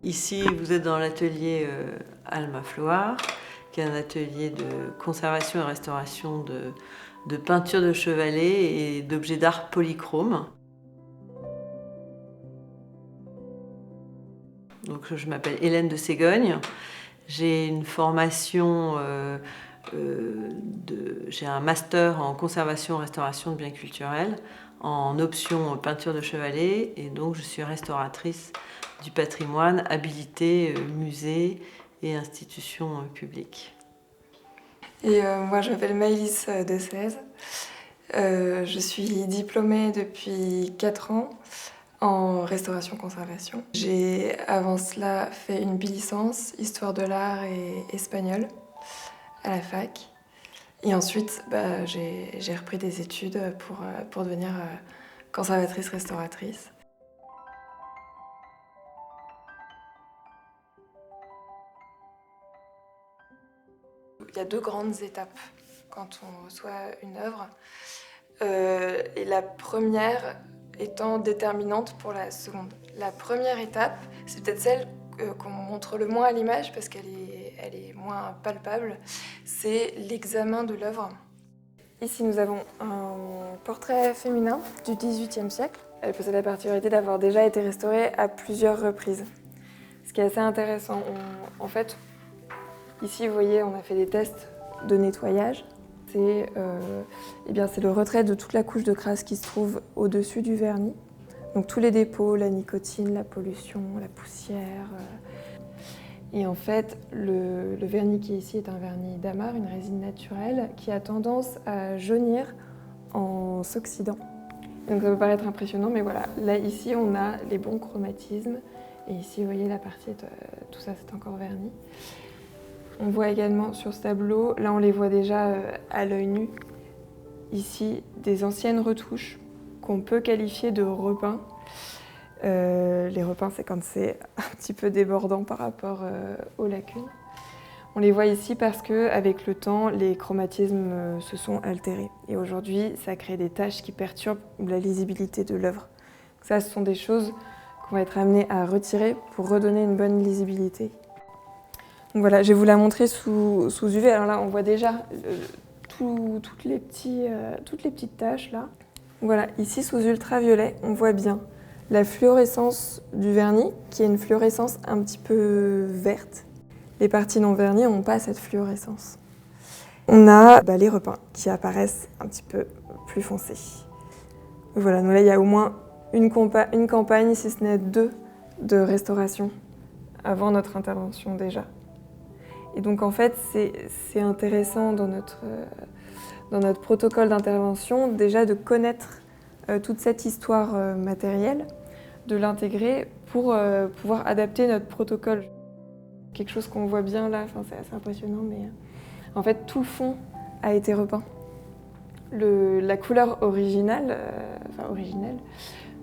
Ici, vous êtes dans l'atelier Alma Floire, qui est un atelier de conservation et restauration de peintures de chevalet et d'objets d'art polychromes. Donc, je m'appelle Hélène de Ségogne. J'ai une formation, j'ai un master en conservation et restauration de biens culturels, en option peinture de chevalet, et donc je suis restauratrice du patrimoine, habilitée musée et institutions publiques. Et moi, je m'appelle Maëlys de 16. Je suis diplômée depuis 4 ans en restauration-conservation. J'ai avant cela fait une bilicence, histoire de l'art et espagnol à la fac. Et ensuite, j'ai repris des études pour devenir conservatrice-restauratrice. Il y a 2 grandes étapes quand on reçoit une œuvre. Et la première étant déterminante pour la seconde. La première étape, c'est peut-être celle qu'on montre le moins à l'image parce qu'elle est moins palpable, c'est l'examen de l'œuvre. Ici, nous avons un portrait féminin du XVIIIe siècle. Elle possède la particularité d'avoir déjà été restaurée à plusieurs reprises. Ce qui est assez intéressant. En fait, ici, vous voyez, on a fait des tests de nettoyage. C'est le retrait de toute la couche de crasse qui se trouve au-dessus du vernis. Donc tous les dépôts, la nicotine, la pollution, la poussière. Et en fait, le vernis qui est ici est un vernis d'amarre, une résine naturelle, qui a tendance à jaunir en s'oxydant. Donc ça peut paraître impressionnant, mais voilà. Là, ici, on a les bons chromatismes. Et ici, vous voyez, la partie, tout ça, c'est encore verni. On voit également sur ce tableau, là on les voit déjà à l'œil nu, ici des anciennes retouches qu'on peut qualifier de repeints. Les repeints, c'est quand c'est un petit peu débordant par rapport aux lacunes. On les voit ici parce qu'avec le temps, les chromatismes se sont altérés. Et aujourd'hui, ça crée des taches qui perturbent la lisibilité de l'œuvre. Ça, ce sont des choses qu'on va être amené à retirer pour redonner une bonne lisibilité. Donc voilà, je vais vous la montrer sous UV. Alors là, on voit déjà toutes les petites taches là. Voilà, ici sous ultraviolet, on voit bien la fluorescence du vernis, qui est une fluorescence un petit peu verte. Les parties non vernies n'ont pas cette fluorescence. On a les repeints qui apparaissent un petit peu plus foncés. Voilà, donc là, il y a au moins une campagne, si ce n'est 2, de restauration avant notre intervention déjà. Et donc en fait, c'est intéressant dans notre protocole d'intervention déjà de connaître toute cette histoire matérielle, de l'intégrer pour pouvoir adapter notre protocole. Quelque chose qu'on voit bien là, c'est assez impressionnant, mais en fait tout le fond a été repeint. La couleur originelle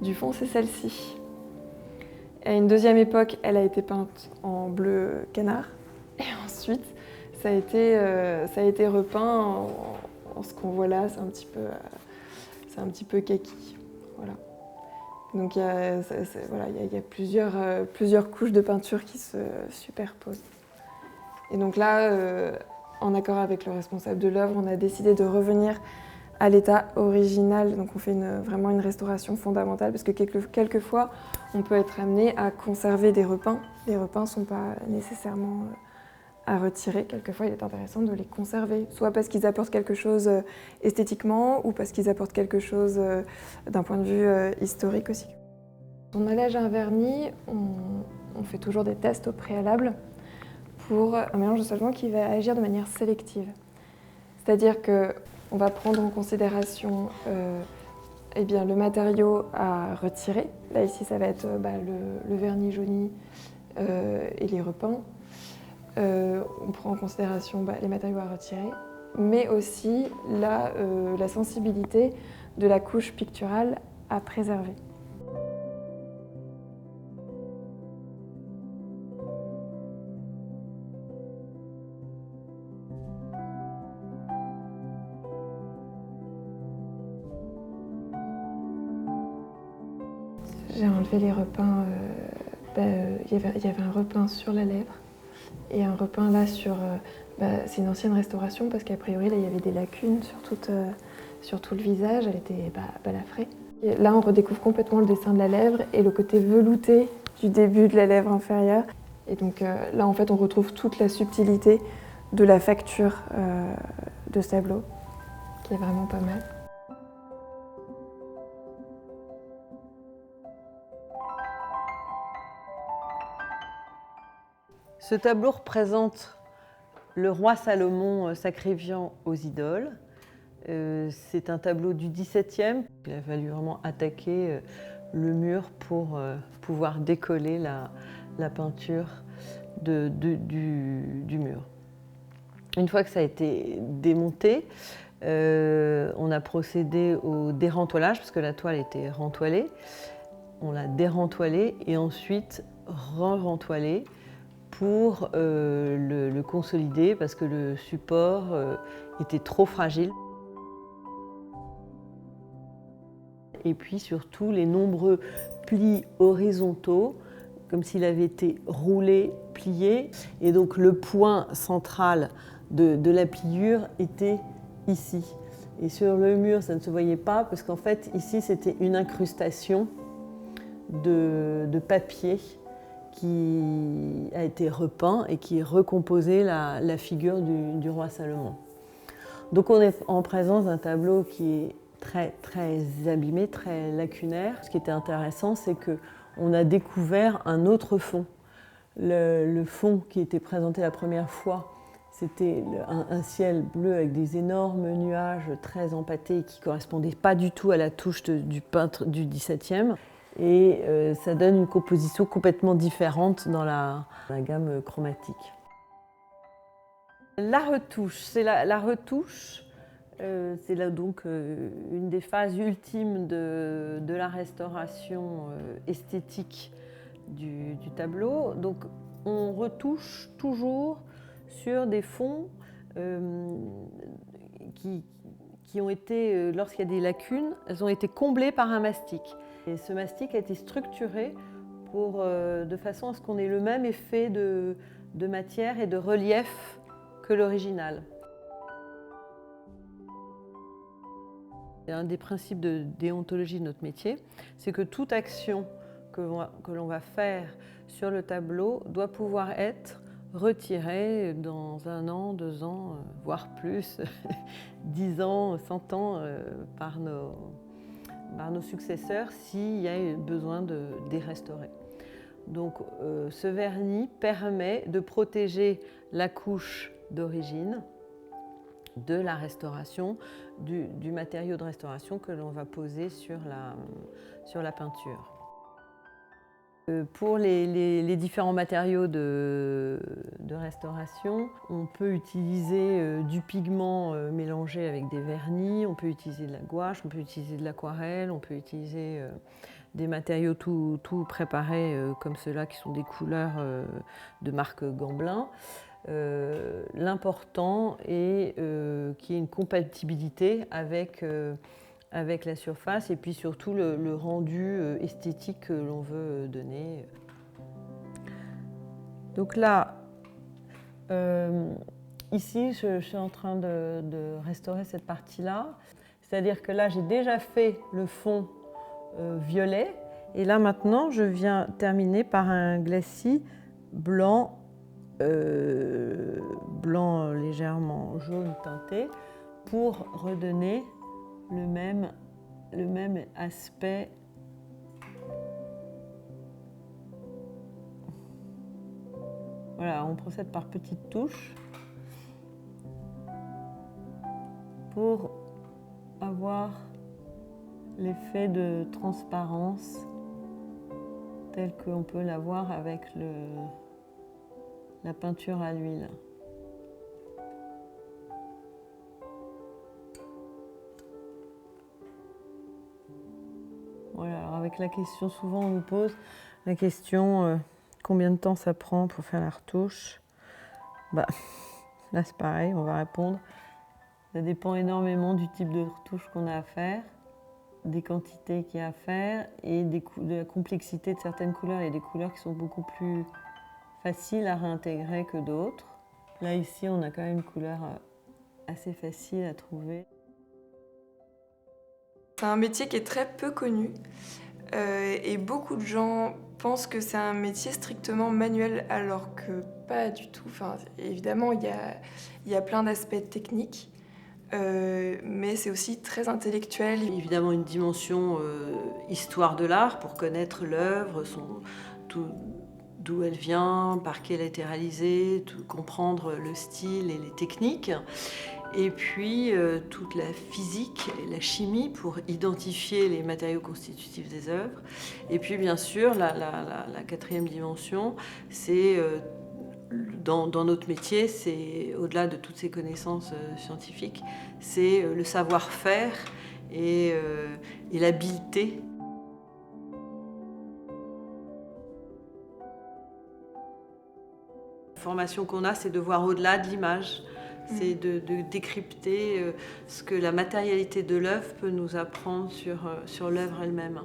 du fond, c'est celle-ci. À une deuxième époque, elle a été peinte en bleu canard. Et ensuite, ça a été repeint en ce qu'on voit là, c'est un petit peu kaki. Voilà. Donc il y a plusieurs couches de peinture qui se superposent. Et donc là, en accord avec le responsable de l'œuvre, on a décidé de revenir à l'état original. Donc on fait vraiment une restauration fondamentale parce que quelquefois, on peut être amené à conserver des repeints. Les repeints ne sont pas nécessairement à retirer. Quelquefois, il est intéressant de les conserver, soit parce qu'ils apportent quelque chose esthétiquement ou parce qu'ils apportent quelque chose d'un point de vue historique aussi. Quand on allège un vernis, on fait toujours des tests au préalable pour un mélange de solvants qui va agir de manière sélective. C'est-à-dire qu'on va prendre en considération le matériau à retirer. Là, ici, ça va être le vernis jauni et les repeints. On prend en considération les matériaux à retirer, mais aussi la sensibilité de la couche picturale à préserver. J'ai enlevé les repeints y avait un repeint sur la lèvre et un repeint là sur... c'est une ancienne restauration parce qu'a priori, là, il y avait des lacunes sur tout le visage, elle était balafrée. Et là, on redécouvre complètement le dessin de la lèvre et le côté velouté du début de la lèvre inférieure. Et donc là, en fait, on retrouve toute la subtilité de la facture de ce tableau, qui est vraiment pas mal. Ce tableau représente le roi Salomon sacrifiant aux idoles. C'est un tableau du XVIIe. Il a fallu vraiment attaquer le mur pour pouvoir décoller la peinture du mur. Une fois que ça a été démonté, on a procédé au dérentoilage parce que la toile était rentoilée. On l'a dérentoilée et ensuite re-rentoilée pour le consolider parce que le support était trop fragile. Et puis surtout les nombreux plis horizontaux, comme s'il avait été roulé, plié. Et donc le point central de la pliure était ici. Et sur le mur, ça ne se voyait pas parce qu'en fait, ici, c'était une incrustation de papier qui a été repeint et qui recomposait la figure du roi Salomon. Donc on est en présence d'un tableau qui est très abîmé, très lacunaire. Ce qui était intéressant, c'est qu'on a découvert un autre fond. Le fond qui était présenté la première fois, c'était un ciel bleu avec des énormes nuages très empâtés qui ne correspondaient pas du tout à la touche du peintre du XVIIe. Et ça donne une composition complètement différente dans la gamme chromatique. La retouche, c'est la retouche, c'est là donc une des phases ultimes de la restauration esthétique du tableau. Donc on retouche toujours sur des fonds qui ont été, lorsqu'il y a des lacunes, elles ont été comblées par un mastic. Et ce mastic a été structuré de façon à ce qu'on ait le même effet de matière et de relief que l'original. Un des principes de déontologie de notre métier, c'est que toute action que l'on va faire sur le tableau doit pouvoir être retirée dans 1 an, 2 ans, voire plus, 10 ans, 100 ans par nos successeurs s'il y a besoin de les restaurer. Donc ce vernis permet de protéger la couche d'origine de la restauration, du matériau de restauration que l'on va poser sur la peinture. Pour les différents matériaux de restauration, on peut utiliser du pigment mélangé avec des vernis, on peut utiliser de la gouache, on peut utiliser de l'aquarelle, on peut utiliser des matériaux tout préparés comme ceux-là qui sont des couleurs de marque Gamblin. L'important est qu'il y ait une compatibilité avec la surface et puis surtout le rendu esthétique que l'on veut donner. Donc là, ici, je suis en train de restaurer cette partie-là. C'est-à-dire que là, j'ai déjà fait le fond violet et là maintenant, je viens terminer par un glacis blanc légèrement jaune teinté pour redonner le même aspect. Voilà, on procède par petites touches pour avoir l'effet de transparence tel qu'on peut l'avoir avec la peinture à l'huile. Voilà, alors avec la question, souvent on nous pose la question combien de temps ça prend pour faire la retouche. Là c'est pareil, on va répondre. Ça dépend énormément du type de retouche qu'on a à faire. des quantités qu'il y a à faire et de la complexité de certaines couleurs. Il y a des couleurs qui sont beaucoup plus faciles à réintégrer que d'autres. Là, ici, on a quand même une couleur assez facile à trouver. C'est un métier qui est très peu connu et beaucoup de gens pensent que c'est un métier strictement manuel alors que pas du tout. Enfin, évidemment, il y a plein d'aspects techniques, mais c'est aussi très intellectuel. Évidemment une dimension histoire de l'art pour connaître l'œuvre, d'où elle vient, par qui elle a été réalisée, comprendre le style et les techniques. Et puis toute la physique et la chimie pour identifier les matériaux constitutifs des œuvres. Et puis bien sûr, la quatrième dimension, c'est dans notre métier, c'est au-delà de toutes ces connaissances scientifiques, c'est le savoir-faire et l'habileté. La formation qu'on a, c'est de voir au-delà de l'image. C'est de décrypter ce que la matérialité de l'œuvre peut nous apprendre sur l'œuvre elle-même.